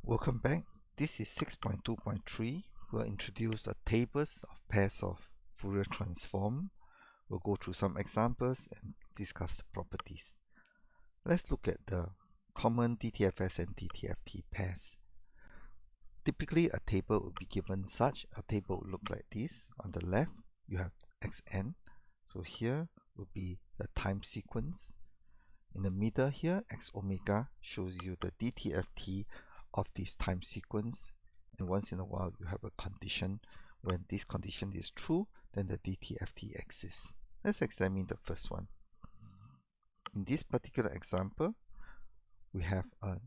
Welcome back. This is 6.2.3. We'll introduce a tables of pairs of Fourier transform. We'll go through some examples and discuss the properties. Let's look at the common DTFS and DTFT pairs. Typically, a table will be given such. A table will look like this. On the left, you have xn. So here will be the time sequence. In the middle here, x omega shows you the DTFT of this time sequence, and once in a while you have a condition. When this condition is true, then the DTFT exists. Let's examine the first one. In this particular example, we have a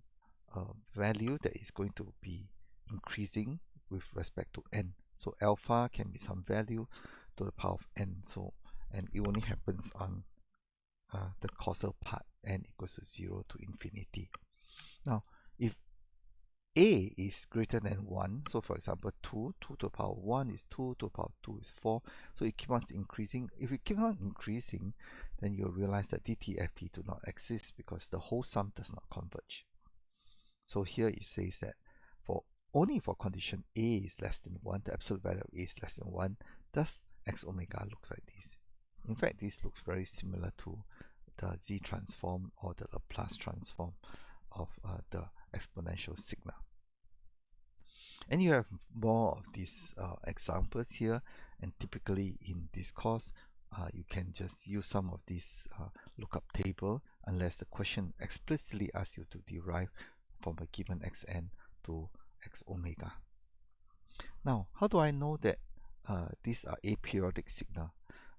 value that is going to be increasing with respect to n. So alpha can be some value to the power of n. So, and it only happens on the causal part, n equals to 0 to infinity. Now, if a is greater than 1, so for example 2 to the power 1 is 2, to the power 2 is 4, so it keeps on increasing. If it keeps on increasing, then you'll realize that DTFT do not exist because the whole sum does not converge. So here it says that only for condition a is less than 1, the absolute value of a is less than 1, thus x omega looks like this. In fact, this looks very similar to the Z transform or the Laplace transform of the exponential signal. And you have more of these examples here, and typically in this course you can just use some of this lookup table unless the question explicitly asks you to derive from a given xn to x omega. Now, how do I know that these are aperiodic signal?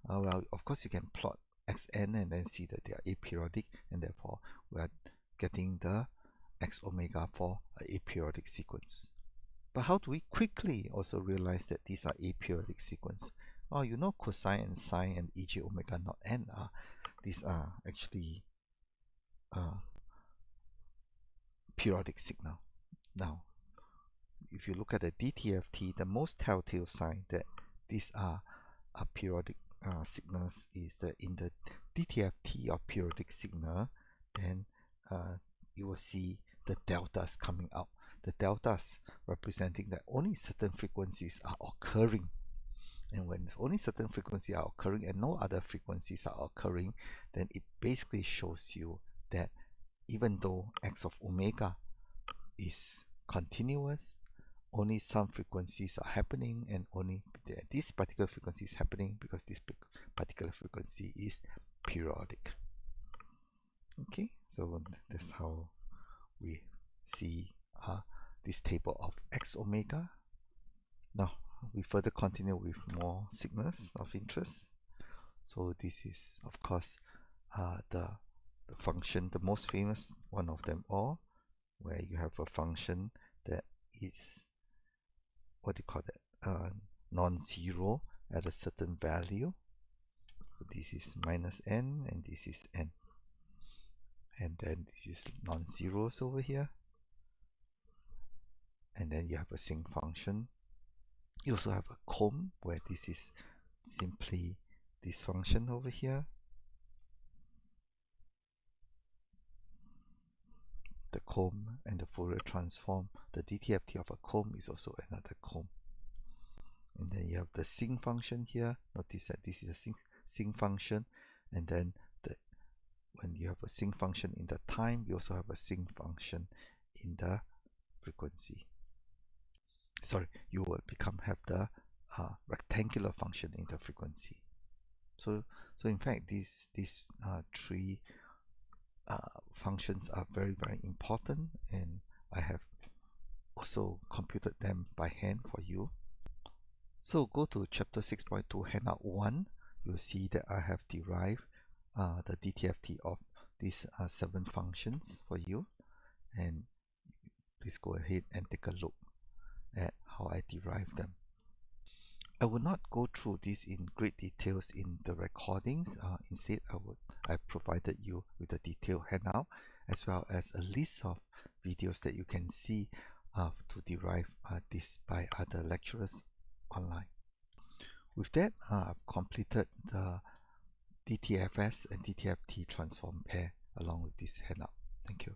Well, of course you can plot xn and then see that they are aperiodic, and therefore we are getting the x omega for an aperiodic sequence. But how do we quickly also realize that these are aperiodic sequence? Well, you know cosine and sine and ej omega naught n these are actually periodic signal. Now, if you look at the DTFT, the most telltale sign that these are periodic signals is that in the DTFT of periodic signal, then you will see the deltas coming out. The deltas representing that only certain frequencies are occurring. And when only certain frequencies are occurring and no other frequencies are occurring, then it basically shows you that even though x of omega is continuous, only some frequencies are happening, and only this particular frequency is happening because this particular frequency is periodic. Okay, so that's how we see this table of x omega. Now we further continue with more signals of interest. So this is of course the function, the most famous one of them all, where you have a function that is, what do you call that, non-zero at a certain value. So this is minus n and this is n, and then this is non-zeros over here, and then you have a sinc function. You also have a comb where this is simply this function over here. The comb and the Fourier transform, the DTFT of a comb is also another comb. And then you have the sinc function here. Notice that this is a sinc function, and then when you have a sinc function in the time, you also have a sinc function in the frequency. Sorry, you will have the rectangular function in the frequency. So in fact, these three functions are very, very important, and I have also computed them by hand for you. So go to chapter 6.2 handout 1. You'll see that I have derived the DTFT of these 7 functions for you, and please go ahead and take a look at how I derive them. I will not go through this in great details in the recordings. Instead, I provided you with a detailed handout as well as a list of videos that you can see to derive this by other lecturers online. With that, I've completed the DTFS and DTFT transform pair along with this handout. Thank you.